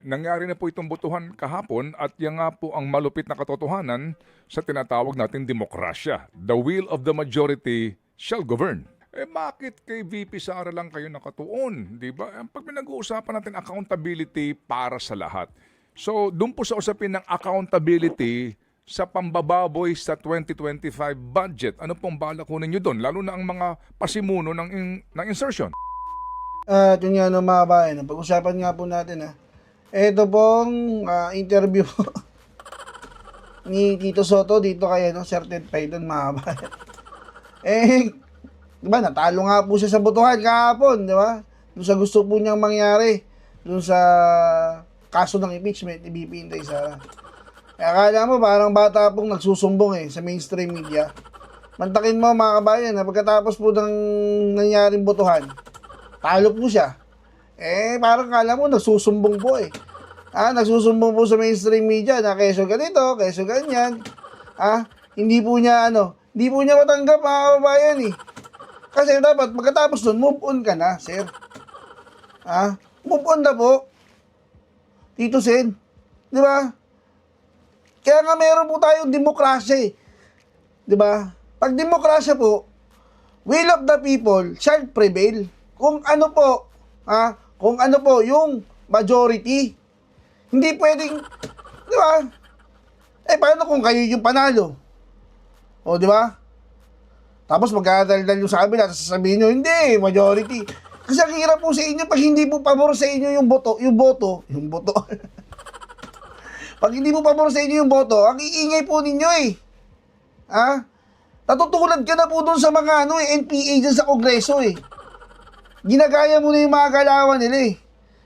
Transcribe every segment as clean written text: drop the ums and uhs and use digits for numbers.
Nangyari na po itong botohan kahapon at yan nga po ang malupit na katotohanan sa tinatawag nating demokrasya. The will of the majority shall govern. Bakit kay VP Sara lang kayo nakatuon? Di ba? Pag pinag-uusapan natin accountability para sa lahat. So, doon po sa usapin ng accountability sa pambababoy sa 2025 budget, ano pong balak ko ninyo doon? Lalo na ang mga pasimuno ng insertion. At yun nga no, mga bayan, pag-usapan nga po natin ito pong interview ni Tito Soto dito kay Certain Python, mga bayan. Di ba, natalo nga po siya sa botohan kahapon, di ba? Doon sa gusto po niyang mangyari, doon sa kaso ng impeachment ni BP Inday Sara. Akala mo parang bata pong nagsusumbong sa mainstream media. Mantakin mo, mga kabayan, na pagkatapos po ng nangyaring botohan, talo po siya. Parang kala mo nagsusumbong po nagsusumbong po sa mainstream media na keso ganito, keso ganyan. Hindi po niya matanggap, mga kabayan Kasi dapat pagkatapos nun, move on ka na, sir. Move on na po. Tito Sen. Di ba? Kaya nga meron po tayong demokrasya Di ba? Pag demokrasya po, will of the people shall prevail. Kung ano po yung majority. Hindi pwedeng, di ba? Paano kung kayo yung panalo? O, di ba? Tapos magkakadaldal yung sa kabila, sasabihin nyo, hindi, majority. Kasi ang hirap po sa inyo pag hindi po pabor sa inyo yung boto. Pag hindi po pabor sa inyo yung boto, ang iingay po ninyo Natutulad ka na po dun sa mga NPA dyan sa Kongreso Ginagaya mo na yung mga galawan nila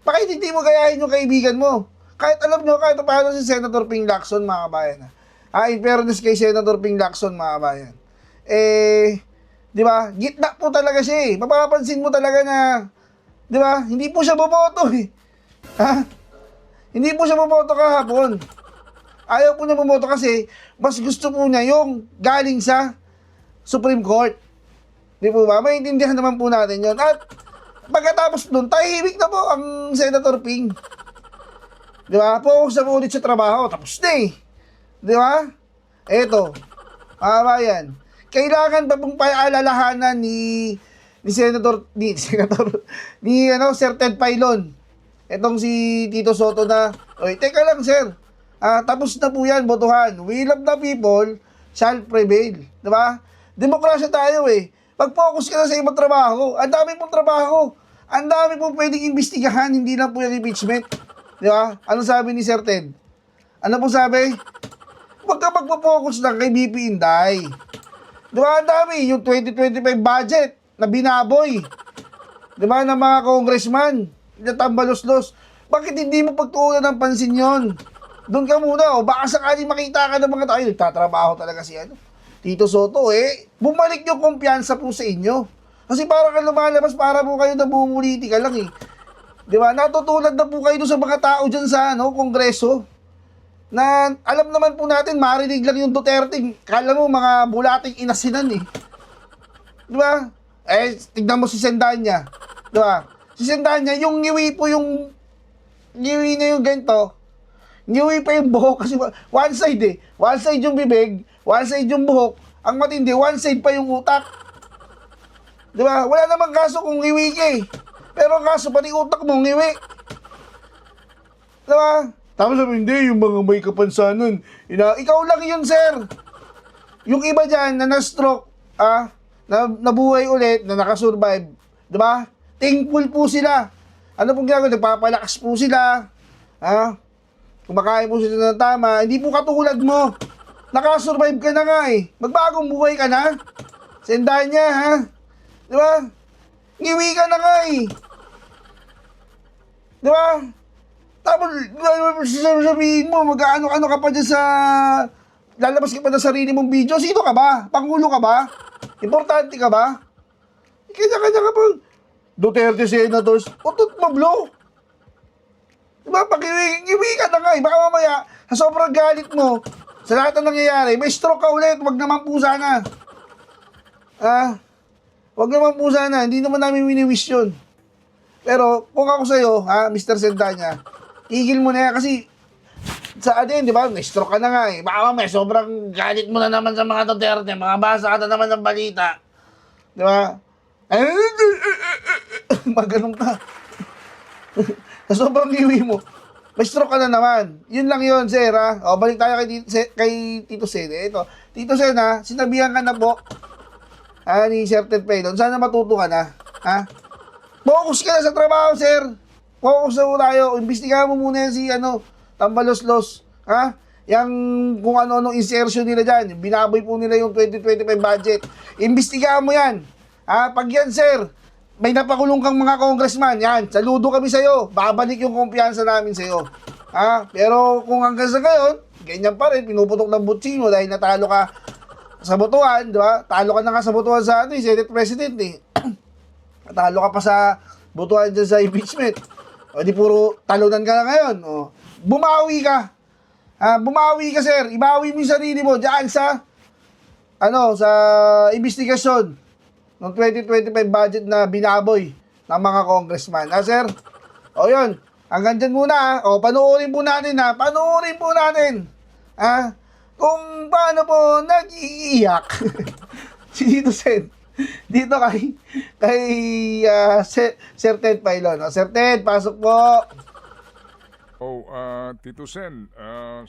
Bakit hindi mo gayahin yung kaibigan mo? Kahit alam nyo, kahit paano si Senator Ping Lacson, mga kabayan in fairness kay Senator Ping Lacson, mga kabayan. Di ba? Gitna po talaga siya Mapapansin mo talaga na, di ba? Hindi po siya boboto Hindi po siya boboto kahapon. Ayaw po niya boboto kasi mas gusto po niya yung galing sa Supreme Court. Di po ba? Maintindihan naman po natin yon. At pagkatapos nun, tahimik na po ang Senator Ping. Di ba? Focus na po ulit sa trabaho. Tapos na Di ba? Eto. Mga bayan. Kailangan pa pong paalalahanan ni Sir Ted Pailon. Etong si Tito Soto na, teka lang sir. Tapos na po yan, botohan. Will of the people shall prevail. Di ba? Demokrasya tayo Pag-focus ka na sa ibang trabaho. Ang dami pong trabaho. Ang dami pong pwedeng imbestigahan, hindi lang po yung impeachment. Di ba? Ano sabi ni Sir Ted? Ano po sabi? Huwag ka magpo-focus lang kay BP Inday. Di ba? Ang dami. Yung 2025 budget na binaboy. Di ba? Ng mga congressman. Natambalos-los. Bakit hindi mo pagtuunan ng pansin yon? Doon ka muna. Baka sakaling makita ka ng mga tayo. Nagtatrabaho talaga si Tito Soto bumalik yung kumpiyansa po sa inyo. Kasi para ka lumalabas, para po kayo namumulitika lang Di ba? Natutulad na po kayo sa mga tao dyan sa Kongreso. Na alam naman po natin, marinig lang yung Duterte. Kala mo mga bulating inasinan Di ba? Tignan mo si Sendanya. Di ba? Si Sendanya, yung ngiwi po yung ngiwi na yung ganito. Ngiwi pa yung buhok kasi one side One side yung bibig, one side yung buhok. Ang matindi, one side pa yung utak. Di ba? Wala namang kaso kung ngiwi ka Pero ang kaso, pati utak mo, ngiwi. Di ba? Tapos sabi, hindi, yung mga may kapansanan. Ikaw lang yun, sir. Yung iba dyan na na-stroke, na nabuhay ulit, na nakasurvive. Di ba? Thankful po sila. Ano pong ginagawa? Nagpapalakas po sila. Kumakain po sila ng tama. Hindi po katulad mo. Nakasurvive ka na nga Magbagong buhay ka na. Sendahan niya, Di ba? Ngiwi ka na nga Di ba? Tapos, sabihin mo, mag-ano-ano ka pa dyan sa... Lalabas ka pa na sarili mong video. Sino ka ba? Pangulo ka ba? Importante ka ba? Kanya-kanya ka pa. Duterte Senators. Utot mo, blo. Diba? Pag-iwi ka na nga Baka mamaya, sa sobrang galit mo, sa lahat ng nangyayari, may stroke ka ulit. Wag naman po sana. Wag naman po sana. Hindi naman namin wini-wish yun. Pero, kung ako sa'yo, Mr. Sendanya, tigil mo na yan kasi sa atin, di ba, na-stroke ka na nga eh. Baka may sobrang galit mo na naman sa mga Duterte, makabasa ka na naman ng balita. Di ba? Maganon ka. Sa sobrang iwi mo, may stroke ka na naman. Yun lang yun, sir, ha? O, balik tayo kay Tito Sen. Ito, Tito Sen, ha? Sinabihan ka na po ni Sir Ted Paylon. Sana matuto ka na, ha? Focus ka na sa trabaho, sir. Focus na po tayo. Imbestigahan mo muna yan si, Tambalos-los, ha? Yang kung ano-anong insertion nila dyan. Binaboy po nila yung 2025 budget. Imbestigahan mo yan. Ha? Pag yan, sir, may napakulong kang mga congressman, yan, saludo kami sa'yo. Babalik yung kumpiyansa namin sa'yo. Ha? Pero kung hanggang sa ngayon, ganyan pa rin, pinuputok ng butsino dahil natalo ka sa botohan, di ba? Talo ka na nga sa botohan sa Senate President, eh. Natalo ka pa sa botohan dyan sa impeachment. O di puro talunan ka na ngayon. O, bumawi ka. Bumawi ka, sir. Ibawi mo yung sarili mo diyan sa sa investigasyon ng 2025 budget na binaboy ng mga congressman. Sir? O, yun. Hanggang dyan muna, ha? O, panuorin po natin, ha? Panuorin po natin. Kung paano po nag-iiyak si Tito Sen dito kay Sir Ted Paylon. O, Sir Ted, pasok po. Tito Sen,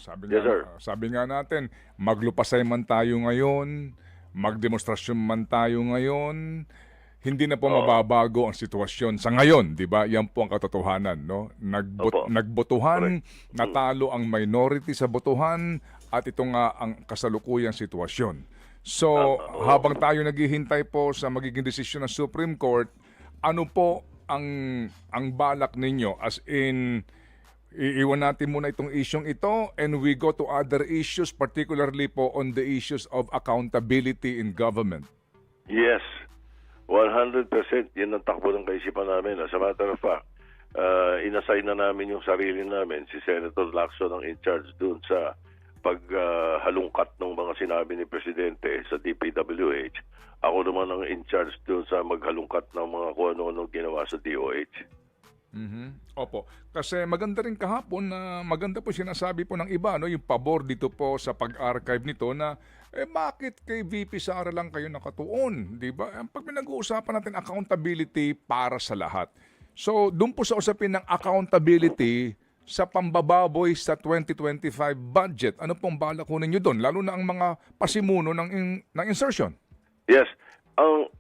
sabi Yes, sir. sabi nga natin, maglupasay man tayo ngayon, magdemonstrasyon man tayo ngayon, hindi na po mababago ang sitwasyon sa ngayon, 'di ba? Yan po ang katotohanan, no? Opo. Nagbotohan, Correct. natalo ang minority sa botohan at ito nga ang kasalukuyang sitwasyon. So, habang tayo naghihintay po sa magiging desisyon ng Supreme Court, ano po ang balak ninyo, as in iiwan natin muna itong isyong ito and we go to other issues, particularly po on the issues of accountability in government. Yes, 100% yun ang takbo ng kaisipan namin. As a matter of fact, inassign na namin yung sarili namin. Si Senator Lacson ang in charge dun sa paghalungkat ng mga sinabi ni Presidente sa DPWH. Ako naman ang in charge dun sa maghalungkat ng mga kung ano-anong ginawa sa DOH. Opo. Kasi maganda rin kahapon na maganda po sinasabi po ng iba, no, yung pabor dito po sa pag-archive nito na bakit kay VP Sara lang kayo nakatuon, di ba? Pag pinag-uusapan natin accountability para sa lahat. So, doon po sa usapin ng accountability sa pambababoy sa 2025 budget. Ano pong balak ko ninyo doon? Lalo na ang mga pasimuno ng insertion. Yes.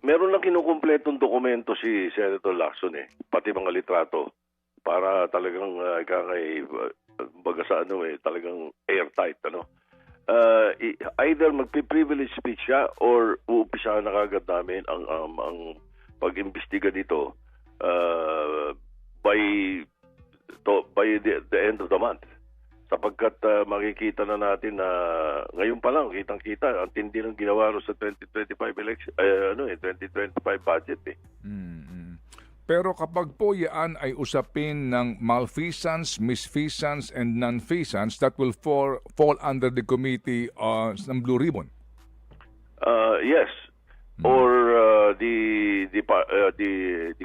Meron lang kinukumpletong dokumento si Senator Lacson pati mga litrato para talagang baga sa talagang airtight either magpi-privilege speech siya or uumpisahan na kagad namin ang pag-imbestiga dito by the end of the month. Sapagkat makikita na natin na ngayon pa lang kitang-kita ang tindi ng ginawa sa 2025 election 2025 budget Pero kapag po yan ay usapin ng malfeasance, misfeasance, and nonfeasance, that will fall under the committee ng Blue Ribbon. Yes. Or the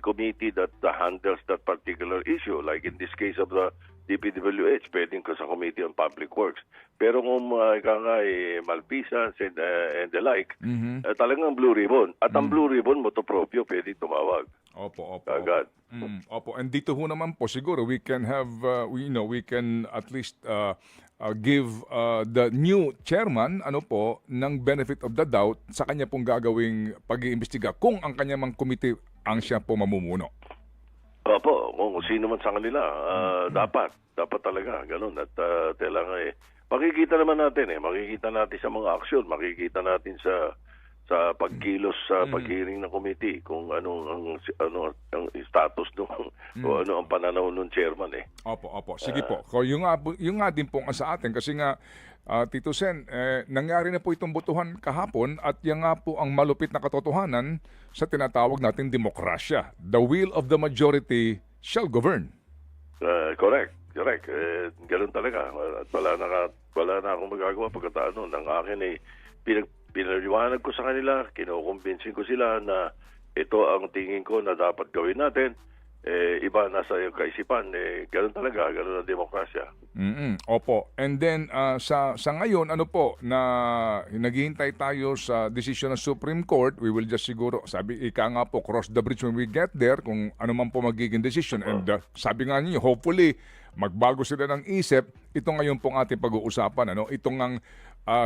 committee that handles that particular issue, like in this case of the DPWH, pwedeng ka sa Committee on Public Works. Pero kung malfeasance and the like, talagang Blue Ribbon. At ang Blue Ribbon, motopropyo, pwede tumawag. Opo. Agad. Opo. And dito ho naman po siguro we can have we can at least give the new chairman ng benefit of the doubt sa kanya pong gagawing pag-iimbestiga kung ang kanya mang committee ang siya po mamumuno. Opo, kung sino man sa kanila, dapat talaga ganun. At makikita naman natin makikita natin sa mga aksyon, makikita natin sa pagkilos sa pag-hearing ng committee kung ano ang status nung o ano ang pananaw ng chairman Opo. Sige po. Yung nga din po ang sa atin kasi nga Tito Sen, nangyari na po itong botohan kahapon at yan nga po ang malupit na katotohanan sa tinatawag nating demokrasya. The will of the majority shall govern. Correct. Ganun talaga. At wala na akong magagawa pagkatapos ng akin pinaliwanag ko sa kanila, kinukumbinsin ko sila na ito ang tingin ko na dapat gawin natin. iba nasa iyong kaisipan. Ganun talaga, ganun ang demokrasya. Opo. And then sa ngayon ano po na naghihintay tayo sa decision ng Supreme Court, we will just siguro sabi ika nga po cross the bridge when we get there kung ano man po magiging decision. And sabi nga niyo hopefully magbago sila ng isip. Ito ngayon pong ating pag-uusapan ano. Itong ang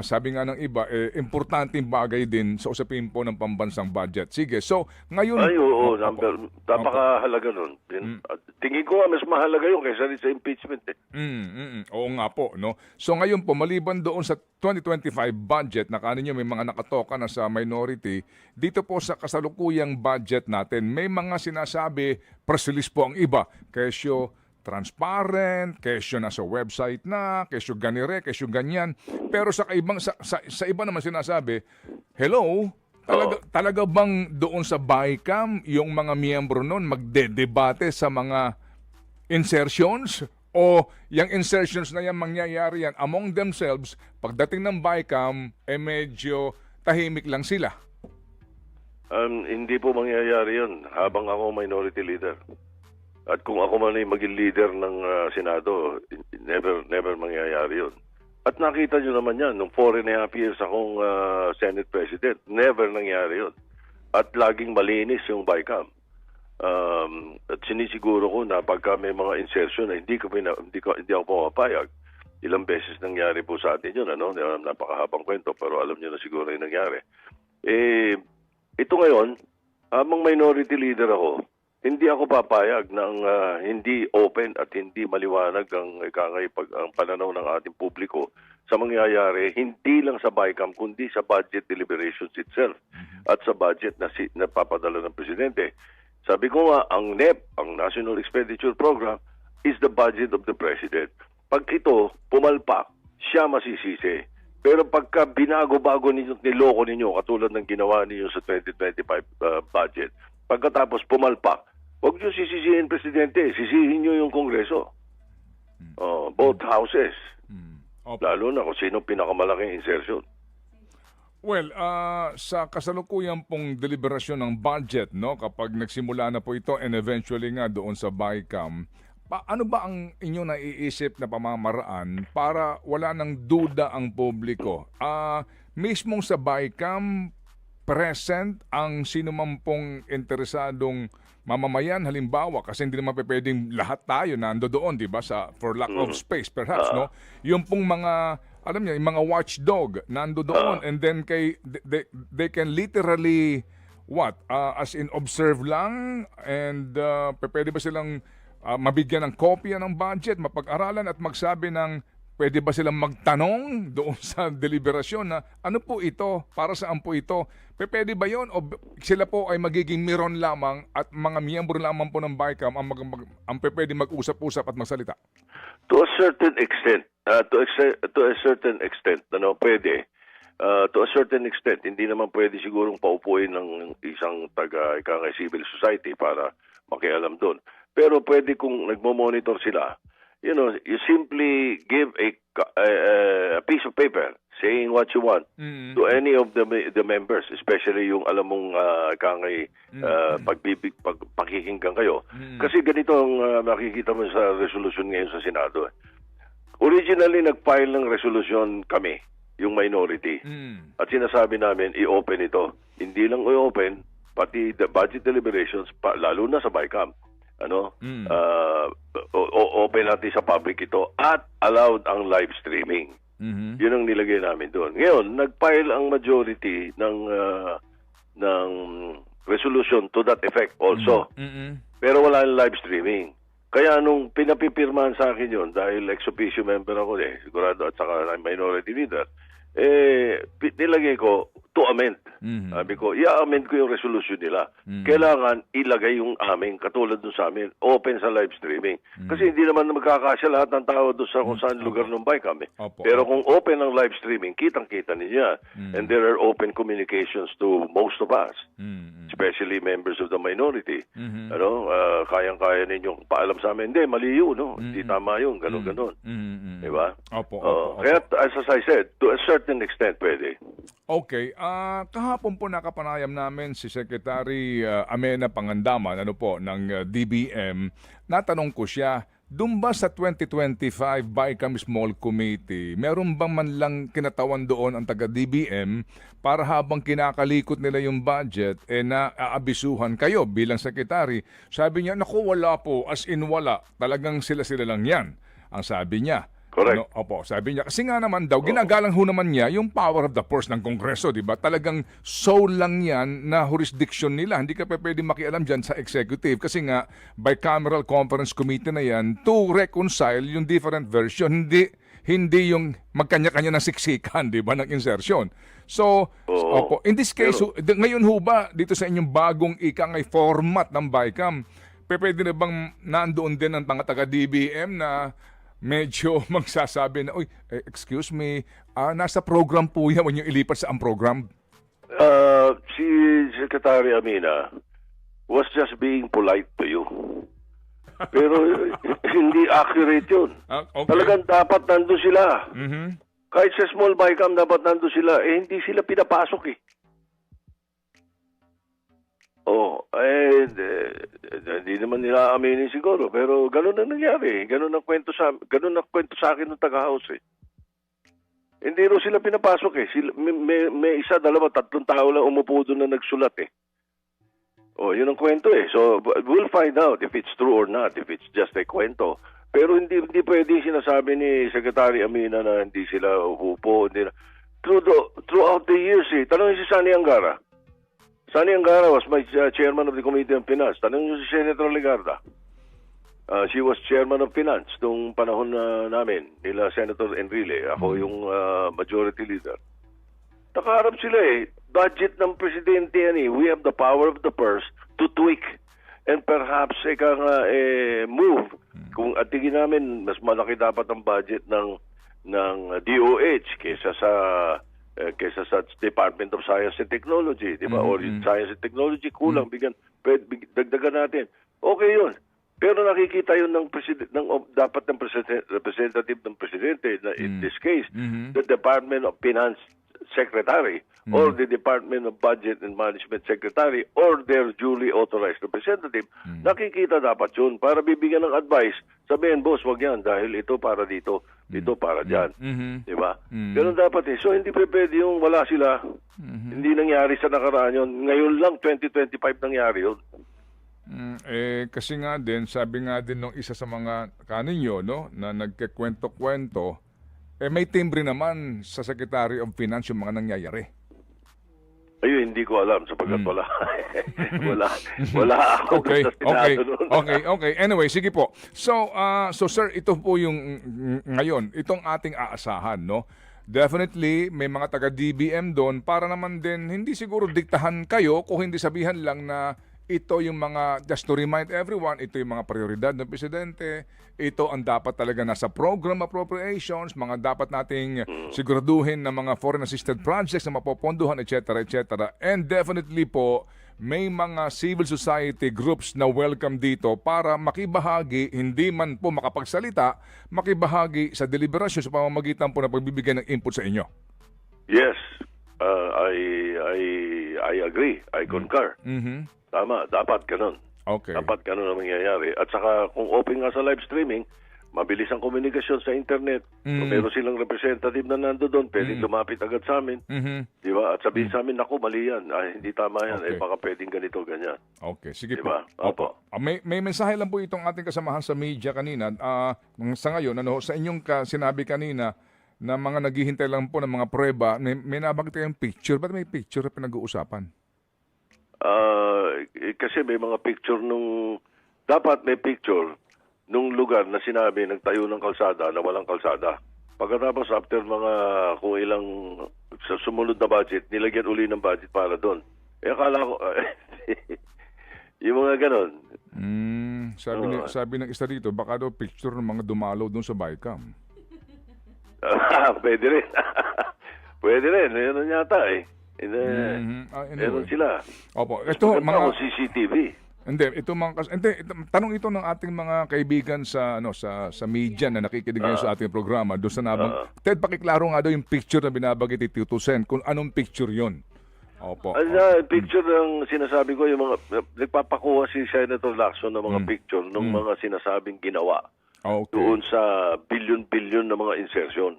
sabi nga ng iba importanteng bagay din sa usapin po ng pambansang budget. Sige. So ngayon Ay, oo, napakahalaga nun. Tingin ko mas mahalaga yun kaysa rin sa impeachment. Oo nga po, no? So ngayon po, maliban doon sa 2025 budget na kaninyo may mga nakatoka na sa minority, dito po sa kasalukuyang budget natin, may mga sinasabi, press release po ang iba, kesyo transparent, kesyo nasa website na, kesyo ganire, kesyo ganyan. Pero sa iba naman sinasabi, hello, talaga bang doon sa BICAM, yung mga miyembro noon magdedebate sa mga insertions? O yung insertions na yan mangyayari yan among themselves, pagdating ng BICAM, medyo tahimik lang sila? Hindi po mangyayari yun habang ako minority leader. At kung ako man ay maging leader ng Senado, never mangyayari yun. At nakita nyo naman yan, nung 4.5 years akong Senate President, never nangyari yun. At laging malinis yung BICAM. At sinisiguro ko na pagka may mga insertion na hindi ako pumapayag, ilang beses nangyari po sa atin yun, ano? Napakahabang kwento, pero alam nyo na siguro yung nangyari. Ito ngayon, habang minority leader ako, hindi ako papayag ng hindi open at hindi maliwanag ang pananaw ng ating publiko sa mangyayari hindi lang sa BICAM kundi sa budget deliberations itself at sa budget na papadala ng presidente. Sabi ko nga, ang NEP, ang National Expenditure Program, is the budget of the president. Pag ito pumalpak, siya masisisi. Pero pagka binago-bago ninyo, niloko ninyo katulad ng ginawa ninyo sa 2025 budget, pagkatapos pumalpak, huwag nyo sisisihin, Presidente. Sisihin nyo yung Kongreso. Both houses. Lalo na kung sino pinakamalaking insertion. Well, sa kasalukuyan pong deliberasyon ng budget, no, kapag nagsimula na po ito and eventually nga doon sa BICAM, ano ba ang inyong naiisip na pamamaraan para wala nang duda ang publiko? Mismong sa BICAM, present ang sino man pong interesadong mamamayan, halimbawa, kasi hindi naman pwedeng lahat tayo nando doon, di ba, for lack of space perhaps, no? Yung pong mga, alam niyo, yung mga watchdog nando doon and then they can literally, as in observe lang and pwede ba silang mabigyan ng kopya ng budget, mapag-aralan at magsabi ng pwede ba silang magtanong doon sa deliberasyon na ano po ito, para saan po ito? Pwede ba yon o sila po ay magiging miron lamang at mga miyembro lamang po ng BICAM ang pwede mag-usap-usap at magsalita? To a certain extent, pwede. To a certain extent, hindi naman pwede sigurong paupuin ng isang civil society para makialam doon. Pero pwede kung nagmo-monitor sila, you simply give a piece of paper saying what you want to any of the members, especially yung alam mong pakikinggan kayo. Kasi ganito ang makikita mo sa resolution ngayon sa Senado. Originally, nag-file ng resolution kami, yung minority. At sinasabi namin, i-open ito. Hindi lang i-open, pati the budget deliberations, lalo na sa BICAM. Open natin sa public ito at allowed ang live streaming. Yun ang nilagay namin doon. Ngayon, nag-file ang majority ng resolution to that effect also. Pero wala ang live streaming. Kaya nung pinapipirmahan sa akin yun, dahil ex-officio member ako sigurado at saka minority leader, nilagay ko to amend. Sabi ko, i-amend ko yung resolution nila. Kailangan ilagay yung aming, katulad dun sa amin, open sa live streaming. Kasi hindi naman magkakasya lahat ng tao doon sa kung saan lugar ng BICAM. Pero kung open ang live streaming, kitang-kita niya. And there are open communications to most of us, especially members of the minority. Kayang-kaya ninyong paalam sa amin, hindi, mali yun, no? Hindi tama yun, gano'n-gano'n. Diba? Opo. Kaya, as I said, to a certain extent, pwede. Okay, kahapon po nakapanayam namin si Secretary Amena Pangandaman ng DBM. Natanong ko siya, doon ba sa 2025 BICAM Small Committee, meron bang man lang kinatawan doon ang taga-DBM para habang kinakalikot nila yung budget, naaabisuhan kayo bilang secretary? Sabi niya, naku, wala po, as in wala, talagang sila-sila lang yan, ang sabi niya. Correct. Opo, sabi niya. Kasi nga naman daw, ginagalang ho naman niya yung power of the purse ng Kongreso, di ba? Talagang soul lang yan na jurisdiction nila. Hindi ka pa pwede makialam dyan sa executive. Kasi nga, bicameral conference committee na yan to reconcile yung different version. Hindi yung magkanya-kanya ng siksikan, di ba, ng insertion. So, opo, in this case, ngayon ho ba, dito sa inyong bagong ikangay format ng BICAM, pwede na bang nandoon din ang mga taga-DBM na medyo magsasabi na, excuse me, nasa program po yan, when yung ilipat sa ang program. Si Secretary Amina was just being polite to you. Pero hindi accurate yun. Okay. Talagang dapat nandun sila. Mhm. Kahit sa small BICAM dapat nandun sila. Hindi sila pinapasok eh. Hindi naman nila aminin siguro. Pero ganun ang nangyari. Ganun ang kwento sa akin ng taga-house eh. Hindi rin sila pinapasok eh. May isa, dalawa, 3 tao lang umupo doon na nagsulat eh. Yun ang kwento eh. So, we'll find out if it's true or not, if it's just a kwento. Pero hindi pwede sinasabi ni Secretary Amina na hindi sila upo. Throughout the years eh. Tanongin si Sani Angara. Sani Angara was my chairman of the Committee on Finance. Tanongin niyo si Senator Legarda. She was chairman of Finance nung panahon namin, nila Senator Enrile. Ako yung majority leader. Nakaharap sila eh. Budget ng presidente yan eh. We have the power of the purse to tweak and perhaps move. Kung atingin namin, mas malaki dapat ang budget ng DOH kesa sa Department of Science and Technology, di ba? Or yung Science and Technology, kulang, dagdagan natin. Okay yun. Pero nakikita yun dapat ng representative ng presidente, na in this case, the Department of Finance Secretary or the Department of Budget and Management Secretary or their duly authorized representative. Nakikita dapat yun para bibigyan ng advice. Sabihin, boss, wag yan dahil ito para dito, ito para dyan. Di ba? Ganun dapat eh. So, hindi pwede yung wala sila. Hindi nangyari sa nakaraan yun. Ngayon lang, 2025 nangyari yun. Kasi nga din, sabi nga din nung isa sa mga kaninyo, no, na nagkikwento-kwento, may timbre naman sa Secretary of Finance yung mga nangyayari. Ayun, hindi ko alam sapagkat wala ako sa Senado noon. Okay. Anyway, sige po. So sir, ito po yung ngayon, itong ating aasahan, no? Definitely, may mga taga-DBM doon para naman din, hindi siguro diktahan kayo kung hindi sabihan lang na ito yung mga, just to remind everyone, ito yung mga prioridad ng presidente, ito ang dapat talaga nasa program appropriations, mga dapat nating siguraduhin na mga foreign assisted projects na mapopondohan, etc. And definitely po, may mga civil society groups na welcome dito para makibahagi, hindi man po makapagsalita, makibahagi sa deliberasyon sa pamamagitan po na pagbibigay ng input sa inyo. Yes, I agree. I concur. Tama, dapat ganun. Okay. Dapat ganun ang mangyayari. At saka kung open nga sa live streaming, mabilis ang komunikasyon sa internet. Kung meron silang representative na nando doon, pwedeng lumapit agad sa amin. Di ba? At sabihin sa amin, naku, mali yan. Hindi tama yan. Okay. Baka pwedeng ganito, ganyan. Okay, sige Diba? po. Opo. May mensahe lang po itong ating kasamahan sa media kanina. Sa ngayon, sa inyong sinabi kanina na mga naghihintay lang po ng mga prueba, may nabagit kayong picture. Ba't may picture na pinag-uusapan? Kasi may mga picture dapat may picture nung lugar na sinabi nagtayo ng kalsada na walang kalsada. Pagkatapos after kung ilang sa sumunod na budget, nilagyan uli ng budget para doon. Akala ko yung mga ganon. Sabi ng isa dito, baka daw picture ng mga dumalaw doon sa BICAM. Pwede rin. Pwede rin. Yan yata eh. Anyway. Meron sila. Opo, ito mga CCTV. Tanong ito ng ating mga kaibigan sa sa media na nakikinig ngayon sa ating programa. Doon sa Ted, pakiklaro nga daw yung picture na binabagit ni Tito Sen, kung anong picture 'yon. Opo. Picture ng sinasabi ko, yung mga nagpapakuha si Senator Lacson ng mga picture ng mga sinasabing ginawa Okay. doon sa billion-billion na mga insertion.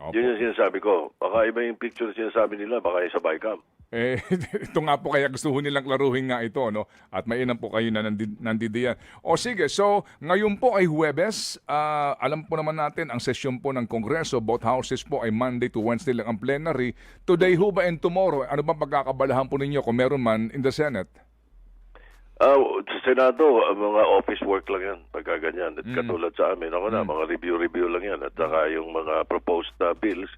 Opo. Yun yung sinasabi ko. Baka iba yung picture na sinasabi nila, baka yung sa Bicam. Ito nga po kaya gusto ho nilang klaruhin nga ito, no? At mainam po kayo na nandidiyan. O sige, so ngayon po ay Huwebes. Alam po naman natin, ang sesyon po ng Kongreso, both houses po ay Monday to Wednesday lang ang plenary. Today ho ba and tomorrow, ano ba pagkakabalahan po ninyo kung meron man in the Senate? Sa Senado, mga office work lang yan, pagka ganyan. At katulad sa amin, mga review lang yan. At saka yung mga proposed na bills,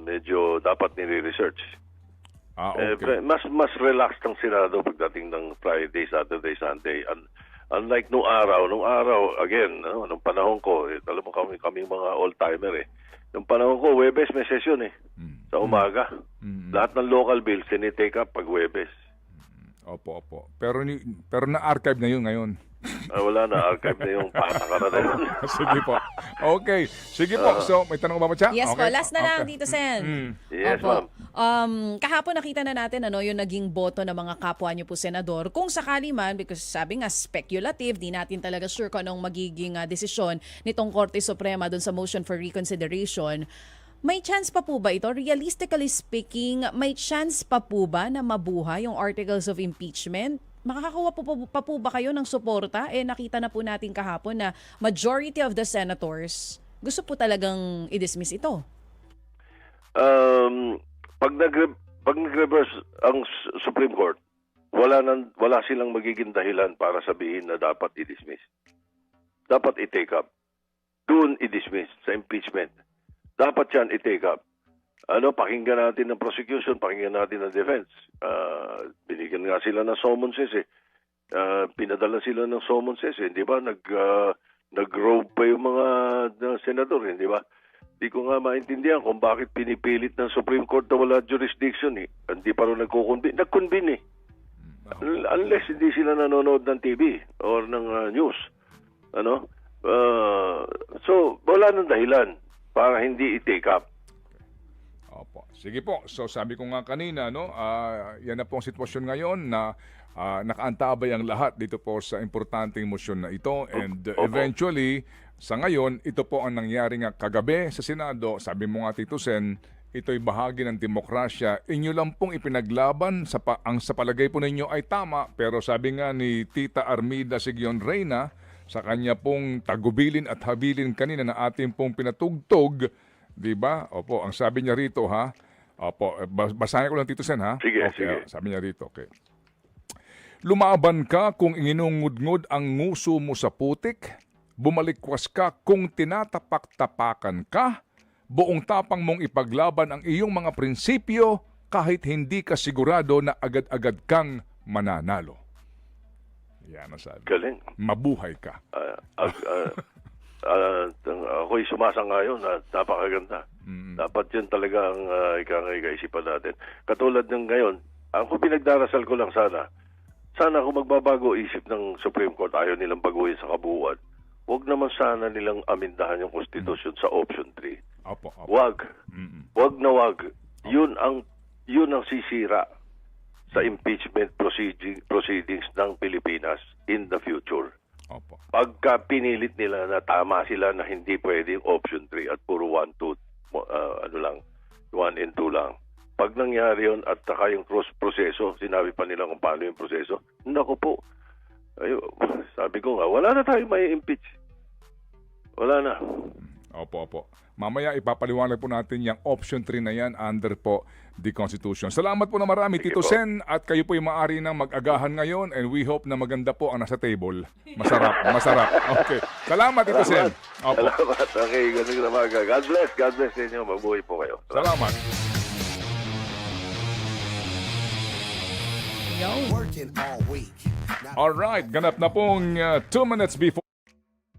medyo dapat nire-research. Okay. Mas relaxed ang Senado pagdating ng Friday, Saturday, Sunday. Unlike nung araw, again, nung panahon ko, alam mo kami mga old-timer Nung panahon ko, Huwebes may session sa umaga. Lahat ng local bills, tinitake up pag Huwebes. Opo. Pero na-archive na yun ngayon. Wala na, archive na yung patakaran na yun. Sige po. Okay. Sige po. So, may tanong ba siya? Yes Okay. po, last na lang dito, Sen. Yes, Opo. ma'am. Kahapon nakita na natin yung naging boto ng mga kapwa niyo po senador. Kung sakali man, because sabi nga speculative, di natin talaga sure kung anong magiging desisyon nitong Korte Suprema doon sa motion for reconsideration. May chance pa po ba ito? Realistically speaking, may chance pa po ba na mabuhay yung articles of impeachment? Makakakuha pa po ba kayo ng suporta? Nakita na po natin kahapon na majority of the senators gusto po talagang i-dismiss ito. Pag nag-reverse ang Supreme Court, wala silang magiging dahilan para sabihin na dapat i-dismiss. Dapat i-take up. Doon i-dismiss sa impeachment. Dapat yan i-take up. Pakinggan natin ng prosecution, pakinggan natin ng defense. Binigyan nga sila ng summonses pinadala sila ng summonses Di ba? Nag-robe pa yung mga senador, di ba? Di ko nga maintindihan kung bakit pinipilit ng Supreme Court na wala jurisdiction Hindi pa rin nagko-convene. Nag-convene Unless hindi sila nanonood ng TV or ng news. So, wala nang dahilan para hindi i-take up. Opo. Sige po. So sabi ko nga kanina, yan na po ang sitwasyon ngayon na nakaantabay ang lahat dito po sa importanteng motion na ito. And eventually, sa ngayon, ito po ang nangyari nga kagabi sa Senado. Sabi mo nga, Tito Sen, ito'y bahagi ng demokrasya. Inyo lang pong ipinaglaban, ang sa palagay po ninyo ay tama. Pero sabi nga ni Tita Armida Sigion Reyna, sa kanya pong tagubilin at habilin kanina na ating pong pinatugtog, di ba? Opo, ang sabi niya rito, ha? Opo, basahin ko lang, Tito Sen, ha? Sige, okay, sige. Sabi niya rito, okay. Lumaban ka kung inungudngod ang nguso mo sa putik, bumalikwas ka kung tinatapak-tapakan ka, buong tapang mong ipaglaban ang iyong mga prinsipyo kahit hindi ka sigurado na agad-agad kang mananalo. Yan ang sabi. Galing. Mabuhay ka. Ako'y sumasang-ayon na napakaganda. Dapat yun talaga ang ikaisipan natin. Katulad ng ngayon, ako pinagdarasal ko lang sana kung magbabago isip ng Supreme Court, ayaw nilang baguhin sa kabuuan, huwag naman sana nilang amindahan yung Constitution sa option 3. Opo. Wag. Wag na wag. Yun ang sisira sa impeachment proceedings ng Pilipinas in the future. Opo. Pagka pinilit nila na tama sila na hindi pwede yung option 3 at puro 1, 2, 1 and 2 lang. Pag nangyari yun at saka yung proseso, sinabi pa nila kung paano yung proseso, naku po, sabi ko nga, wala na tayo may impeach. Wala na. Opo. Mamaya ipapaliwanag po natin yung option 3 na yan under po the Constitution. Salamat po na marami, Tito Sen, at kayo po yung maaari ng mag-agahan ngayon and we hope na maganda po ang nasa table. Masarap. Okay. Salamat, Tito Sen. Opo. Salamat. Okay, ganun na mga. God bless sa inyo. Mabuhay po kayo. Salamat. Working all week. Alright, ganap na pong 2 minutes before